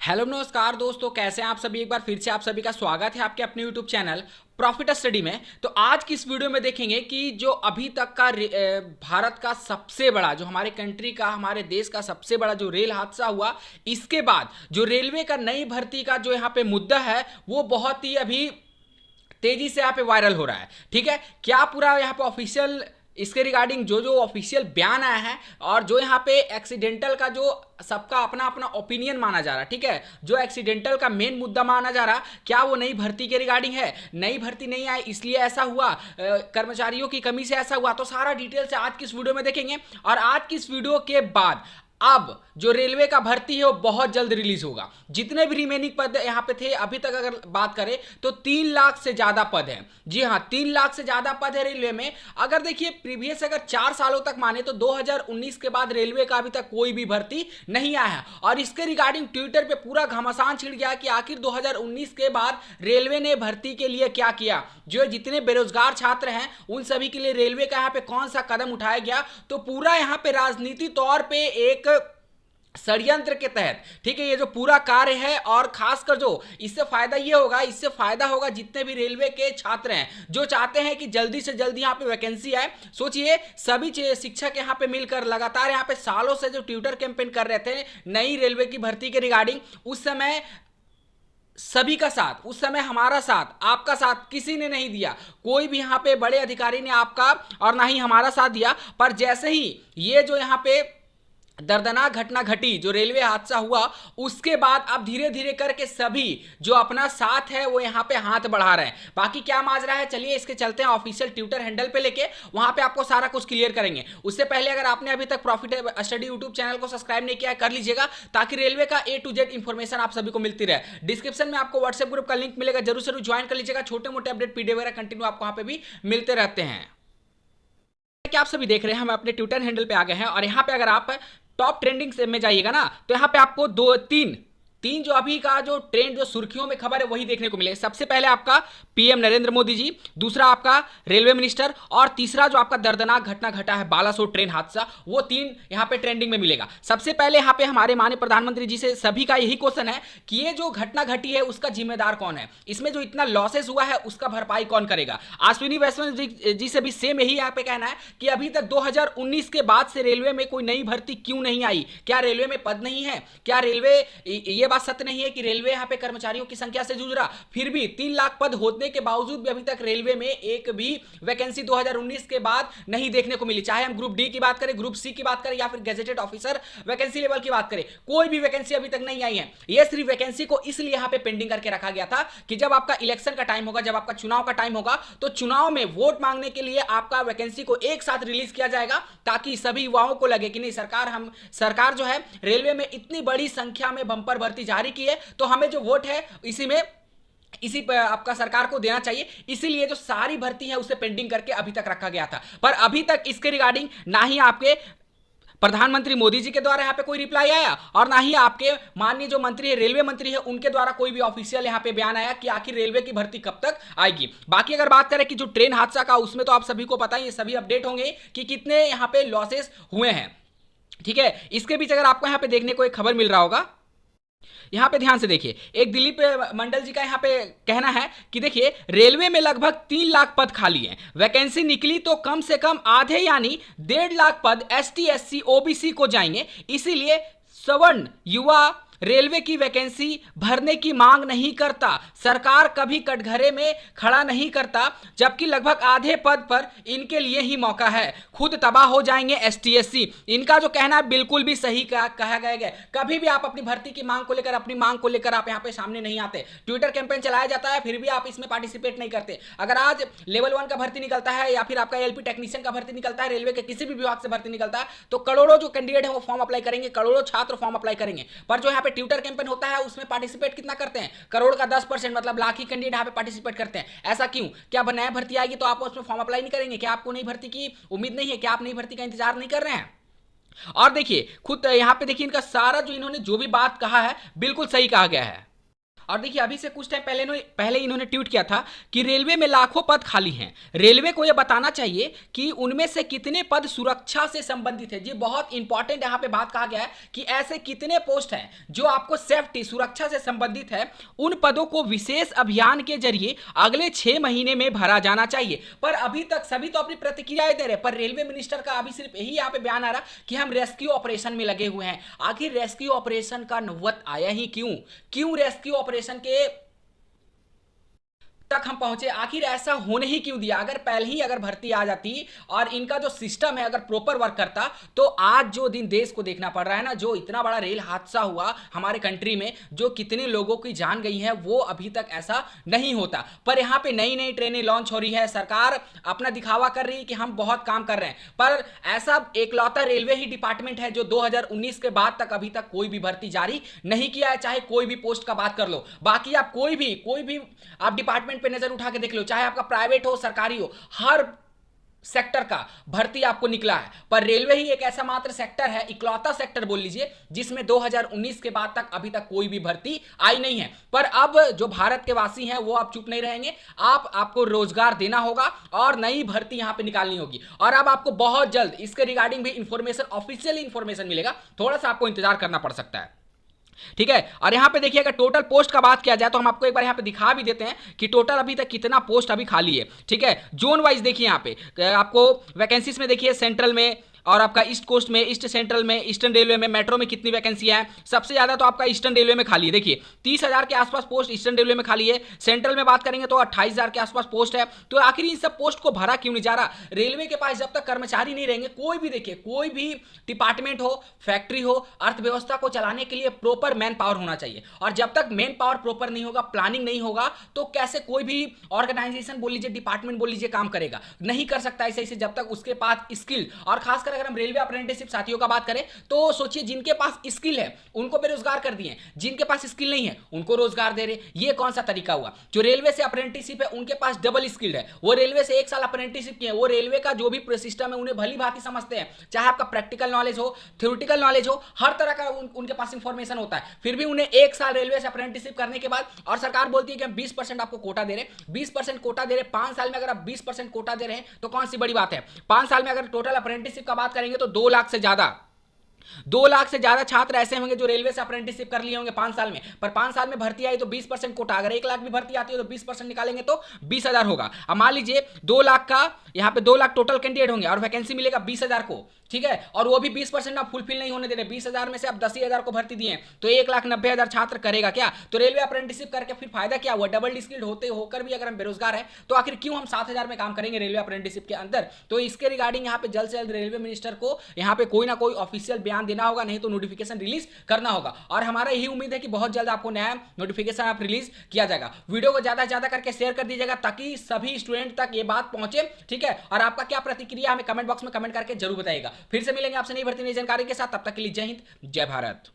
Hello नमस्कार दोस्तों, कैसे हैं आप सभी। एक बार फिर से आप सभी का स्वागत है आपके अपने यूट्यूब चैनल प्रॉफिट स्टडी में। तो आज की इस वीडियो में देखेंगे कि जो अभी तक का भारत का सबसे बड़ा, जो हमारे कंट्री का, हमारे देश का सबसे बड़ा जो रेल हादसा हुआ, इसके बाद जो रेलवे का नई भर्ती का जो यहाँ पे मुद्दा है वो बहुत ही अभी तेजी से यहाँ पे वायरल हो रहा है। ठीक है, क्या पूरा यहाँ पे ऑफिशियल इसके रिगार्डिंग जो जो ऑफिशियल बयान आया है और जो यहाँ पे एक्सीडेंटल का जो सबका अपना अपना ओपिनियन माना जा रहा है, ठीक है, जो एक्सीडेंटल का मेन मुद्दा माना जा रहा, क्या वो नई भर्ती के रिगार्डिंग है, नई भर्ती नहीं आई इसलिए ऐसा हुआ, कर्मचारियों की कमी से ऐसा हुआ, तो सारा डिटेल से आज की इस वीडियो में देखेंगे। और आज की इस वीडियो के बाद अब जो रेलवे का भर्ती है वो बहुत जल्द रिलीज होगा। जितने भी रिमेनिंग पद यहां पे थे अभी तक अगर बात करें तो 3 लाख से ज्यादा पद हैं। जी हां, 3 लाख से ज्यादा पद है रेलवे में। अगर देखिए प्रीवियस अगर 4 सालों तक माने तो 2019 के बाद रेलवे का अभी तक कोई भी भर्ती नहीं आया है। और इसके रिगार्डिंग ट्विटर पे पूरा घमासान छिड़ गया कि आखिर 2019 के बाद रेलवे ने भर्ती के लिए क्या किया, जो जितने बेरोजगार छात्र हैं उन सभी के लिए रेलवे का यहाँ पे कौन सा कदम उठाया गया। तो पूरा यहाँ पे राजनीति तौर पे एक षड्यंत्र के तहत, ठीक है, ये जो पूरा कार्य है। और खासकर जो इससे फायदा ये होगा, इससे फायदा होगा जितने भी रेलवे के छात्र हैं जो चाहते हैं कि जल्दी से जल्दी यहाँ पे वैकेंसी आए। सोचिए सभी शिक्षक यहाँ पे मिलकर लगातार यहाँ पे सालों से जो ट्विटर कैंपेन कर रहे थे नई रेलवे की भर्ती के रिगार्डिंग, उस समय सभी का साथ, उस समय हमारा साथ, आपका साथ किसी ने नहीं दिया। कोई भी यहाँ पे बड़े अधिकारी ने आपका और ना ही हमारा साथ दिया। पर जैसे ही ये जो यहाँ पे दर्दनाक घटना घटी, जो रेलवे हादसा हुआ, उसके बाद अब धीरे धीरे करके सभी जो अपना साथ है वो यहाँ पे हाथ बढ़ा रहे हैं। बाकी क्या माजरा है, चलिए इसके चलते हैं ऑफिशियल ट्विटर हैंडल पे लेके, वहां पे आपको सारा कुछ क्लियर करेंगे। उससे पहले अगर आपने अभी तक प्रॉफिट स्टडी यूट्यूब चैनल को सब्सक्राइब नहीं किया है कर लीजिएगा, ताकि रेलवे का A to Z इंफॉर्मेशन आप सभी को मिलती रहे। डिस्क्रिप्शन में आपको व्हाट्सएप ग्रुप का लिंक मिलेगा, जरूर जरूर ज्वाइन कर लीजिएगा। छोटे मोटे अपडेट पीडीएफ वगैरह कंटिन्यू आपको वहां पे भी मिलते रहते हैं। क्या आप सभी देख रहे हैं, हम अपने ट्विटर हैंडल पे आ गए हैं और यहाँ पे अगर आप टॉप ट्रेंडिंग में जाइएगा ना, तो यहाँ पे आपको तीन जो अभी का जो ट्रेंड, जो सुर्खियों में खबर है वही देखने को मिले। सबसे पहले आपका पीएम नरेंद्र मोदी जी, दूसरा आपका रेलवे मिनिस्टर, और तीसरा जो आपका दर्दनाक घटना घटा है बालासोर ट्रेन हादसा, वो 3 यहाँ पे ट्रेंडिंग में मिलेगा। सबसे पहले यहाँ पे हमारे माननीय प्रधानमंत्री जी से सभी का यही क्वेश्चन है कि ये जो घटना घटी है उसका जिम्मेदार कौन है, इसमें जो इतना लॉसेस हुआ है उसका भरपाई कौन करेगा। अश्विनी वैष्णव जी से भी सेम यही यहाँ पे कहना है कि अभी तक 2019 के बाद से रेलवे में कोई नई भर्ती क्यों नहीं आई, क्या रेलवे में पद नहीं है, क्या रेलवे, ये बात सत्य नहीं है कि रेलवे यहाँ पे कर्मचारियों की संख्या से जूझ रहा, फिर भी 3 लाख पद होने के बावजूद भी अभी तक रेलवे में एक भी वैकेंसी 2019 के बाद नहीं देखने को मिली। चाहे हम ग्रुप डी की बात करें, ग्रुप सी की बात करें या फिर गेजेटेड ऑफिसर वैकेंसी लेवल की बात करें, कोई भी वैकेंसी अभी तक नहीं आई है। यह सिर्फ वैकेंसी को इसलिए यहाँ पे पेंडिंग करके रखा गया था कि जब आपका इलेक्शन का टाइम होगा, जब आपका चुनाव का टाइम होगा, तो चुनाव में वोट मांगने के लिए आपका वैकेंसी को एक साथ रिलीज किया जाएगा, ताकि सभी युवाओं को लगे कि नहीं, सरकार जो है रेलवे में इतनी बड़ी संख्या में बंपर भर्ती जारी की है, तो हमें जो वोट है इसी पर आपका सरकार को देना चाहिए। इसीलिए जो सारी भर्ती है उसे पेंडिंग करके अभी तक रखा गया था। पर अभी तक इसके रिगार्डिंग ना ही आपके प्रधानमंत्री मोदी जी के द्वारा यहाँ पे कोई रिप्लाई आया और ना ही आपके माननीय जो मंत्री है, रेलवे मंत्री है, उनके द्वारा कोई भी ऑफिशियल यहाँ पे बयान आया कि आखिर रेलवे की भर्ती कब तक आएगी। बाकी अगर बात करें कि जो ट्रेन हादसा का, उसमें तो आप सभी को पता है, ये सभी अपडेट होंगे कि कितने यहाँ पे लॉसेस हुए हैं। ठीक है, इसके बीच अगर आपको यहाँ पे देखने को एक खबर मिल रहा होगा, यहां पे ध्यान से देखिए, एक दिलीप मंडल जी का यहां पे कहना है कि देखिए रेलवे में लगभग 3 लाख पद खाली हैं, वैकेंसी निकली तो कम से कम आधे यानी 1.5 लाख पद ST SC OBC को जाएंगे, इसीलिए सवर्ण युवा रेलवे की वैकेंसी भरने की मांग नहीं करता, सरकार कभी कटघरे में खड़ा नहीं करता, जबकि लगभग आधे पद पर इनके लिए ही मौका है, खुद तबाह हो जाएंगे ST SC। इनका जो कहना है बिल्कुल भी सही कहा गया है। कभी भी आप अपनी भर्ती की मांग को लेकर, अपनी मांग को लेकर आप यहाँ पे सामने नहीं आते, ट्विटर कैंपेन चलाया जाता है, फिर भी आप इसमें पार्टिसिपेट नहीं करते। अगर आज लेवल 1 का भर्ती निकलता है या फिर आपका LP टेक्नीशियन का भर्ती निकलता है, रेलवे के किसी भी विभाग से भर्ती निकलता है, तो करोड़ों जो कैंडिडेट है वो फॉर्म अप्लाई करेंगे, करोड़ों छात्र फॉर्म अप्लाई करेंगे। पर जो यहाँ पे ट्विटर कैंपेन होता है उसमें पार्टिसिपेट कितना करते हैं, करोड़ का 10%, मतलब लाख ही कैंडिडेट यहाँ पे पार्टिसिपेट करते हैं। ऐसा क्यों? क्या अब नया भर्ती आएगी तो आप उसमें फॉर्म अप्लाई नहीं करेंगे? क्या आपको नई भर्ती की उम्मीद नहीं है? क्या आप नई भर्ती का इंतजार नहीं कर रहे हैं? और देखिए खुद यहाँ पे देखिए, इनका सारा जो इन्होंने जो भी बात कहा है बिल्कुल सही कहा गया है। और देखिए अभी से कुछ टाइम पहले इन्होंने ट्वीट किया था कि रेलवे में लाखों पद खाली हैं, रेलवे को यह बताना चाहिए कि उनमें से कितने पद सुरक्षा से संबंधित है। ये बहुत इंपॉर्टेंट यहां पे बात कहा गया है कि ऐसे कितने पोस्ट हैं जो आपको सेफ्टी सुरक्षा से संबंधित है, उन पदों को विशेष अभियान के जरिए अगले 6 महीने में भरा जाना चाहिए। पर अभी तक सभी तो अपनी प्रतिक्रियाएं दे रहे, पर रेलवे मिनिस्टर का अभी सिर्फ यही यहां पे बयान आ रहा कि हम रेस्क्यू ऑपरेशन में लगे हुए हैं। आखिर रेस्क्यू ऑपरेशन का नौबत आया ही क्यों रेस्क्यू ऑपरेशन के तक हम पहुंचे, आखिर ऐसा होने ही क्यों दिया? अगर पहले ही अगर भर्ती आ जाती और इनका जो सिस्टम है अगर प्रॉपर वर्क करता तो आज जो दिन देश को देखना पड़ रहा है ना, जो इतना बड़ा रेल हादसा हुआ हमारे कंट्री में, जो कितने लोगों की जान गई है, वो अभी तक ऐसा नहीं होता। पर यहां पे नई नई ट्रेनें लॉन्च हो रही है, सरकार अपना दिखावा कर रही है कि हम बहुत काम कर रहे हैं, पर ऐसा एकलौता रेलवे ही डिपार्टमेंट है जो 2019 के बाद तक अभी तक कोई भी भर्ती जारी नहीं किया है। चाहे कोई भी पोस्ट का बात कर लो, बाकी आप कोई भी आप डिपार्टमेंट पे नजर उठा के देख लो, चाहे आपका प्राइवेट हो सरकारी हो, हर सेक्टर का भर्ती आपको निकला है। पर रेलवे ही एक ऐसा मात्र सेक्टर है, इकलौता सेक्टर बोल लीजिए, जिसमें 2019 के बाद तक अभी तक कोई भी भर्ती आई नहीं है। पर अब जो भारत के वासी हैं वो आप चुप नहीं रहेंगे, आपको रोजगार देना होगा और नई भर्ती यहां पे निकालनी होगी। और अब आपको बहुत जल्द इसके रिगार्डिंग भी इंफॉर्मेशन, ऑफिशियल इंफॉर्मेशन मिलेगा, थोड़ा सा आपको इंतजार करना पड़ सकता है, ठीक है। और यहां पे देखिए अगर टोटल पोस्ट का बात किया जाए तो हम आपको एक बार यहां पे दिखा भी देते हैं कि टोटल अभी तक कितना पोस्ट अभी खाली है, ठीक है। जोन वाइज देखिए यहां पे आपको वैकेंसीज में देखिए सेंट्रल में और आपका ईस्ट कोस्ट में, ईस्ट सेंट्रल में, ईस्टर्न रेलवे में, मेट्रो में कितनी वैकेंसी है। सबसे ज्यादा तो आपका ईस्टर्न रेलवे में खाली है, देखिए 30,000 के आसपास पोस्ट ईस्टर्न रेलवे में खाली है। सेंट्रल में बात करेंगे तो 28,000 के आसपास पोस्ट है। तो आखिर इन सब पोस्ट को भरा क्यों नहीं जा रहा? रेलवे के पास जब तक कर्मचारी नहीं रहेंगे, कोई भी देखिए कोई भी डिपार्टमेंट हो, फैक्ट्री हो, अर्थव्यवस्था को चलाने के लिए प्रॉपर मैन पावर होना चाहिए। और जब तक मैन पावर प्रॉपर नहीं होगा, प्लानिंग नहीं होगा, तो कैसे कोई भी ऑर्गेनाइजेशन बोल लीजिए, डिपार्टमेंट बोल लीजिए, काम करेगा? नहीं कर सकता ऐसे जब तक उसके पास स्किल। और खासकर अगर हम रेलवे अप्रेंटिस साथियों का बात करें तो सोचिए, जिनके पास स्किल है उनको बेरोजगार कर दिए, जिनके पास स्किल नहीं है उनको रोजगार दे रहे। ये कौन सा तरीका हुआ? जो रेलवे से अप्रेंटिसशिप है उनके पास डबल स्किल्ड है, वो रेलवे से 1 साल अप्रेंटिसशिप किए, वो रेलवे का जो भी सिस्टम है उन्हें भली भांति समझते हैं, चाहे आपका प्रैक्टिकल नॉलेज हो, थ्योरेटिकल नॉलेज हो, हर तरह का उनके पास इंफॉर्मेशन होता है। फिर भी उन्हें 1 साल रेलवे से अप्रेंटिसशिप करने के बाद, और सरकार बोलती है कि हम 20% आपको कोटा दे रहे, 20% कोटा दे रहे। 5 साल में अगर आप 20% कोटा दे रहे हैं तो कौन सी बड़ी बात है? 5 साल में अगर टोटल अप्रेंटिसशिप का बात करेंगे तो 2 लाख से ज्यादा 2 लाख से ज्यादा छात्र ऐसे होंगे जो रेलवे से अप्रेंटिसशिप कर लिए होंगे 5 साल में। पर 5 साल में भर्ती आई तो 20% कोटा, अगर 1 लाख भी भर्ती आती है तो 20% निकालेंगे तो 20,000 होगा। अब मान लीजिए 2 लाख का, यहाँ पे 2 लाख टोटल कैंडिडेट होंगे और वैकेंसी मिलेगा 20,000 को, ठीक है। और वो भी 20% आप फुलफिल नहीं होने दे रहे, 20,000 में से आप 10,000 को भर्ती दिए, तो 1,90,000 छात्र करेगा क्या? तो रेलवे अप्रेंटिसशिप करके फिर फायदा क्या हुआ? डबल स्किल्ड होते होकर भी अगर हम बेरोजगार हैं तो आखिर क्यों हम 7,000 में काम करेंगे रेलवे अप्रेंटिसशिप के अंदर? तो इसके रिगार्डिंग यहाँ पे जल्द से जल्द रेलवे मिनिस्टर को यहाँ पे कोई ना कोई ऑफिशियल बयान देना होगा, नहीं तो नोटिफिकेशन रिलीज करना होगा। और हमारा यही उम्मीद है कि बहुत जल्द आपको नया नोटिफिकेशन आप रिलीज किया जाएगा। वीडियो को ज्यादा से ज्यादा करके शेयर कर दीजिएगा ताकि सभी स्टूडेंट तक ये बात पहुंचे, ठीक है। और आपका क्या प्रतिक्रिया हमें कमेंट बॉक्स में कमेंट करके जरूर बताइएगा। फिर से मिलेंगे आपसे नई भर्ती नई जानकारी के साथ, तब तक के लिए जय हिंद, जय भारत।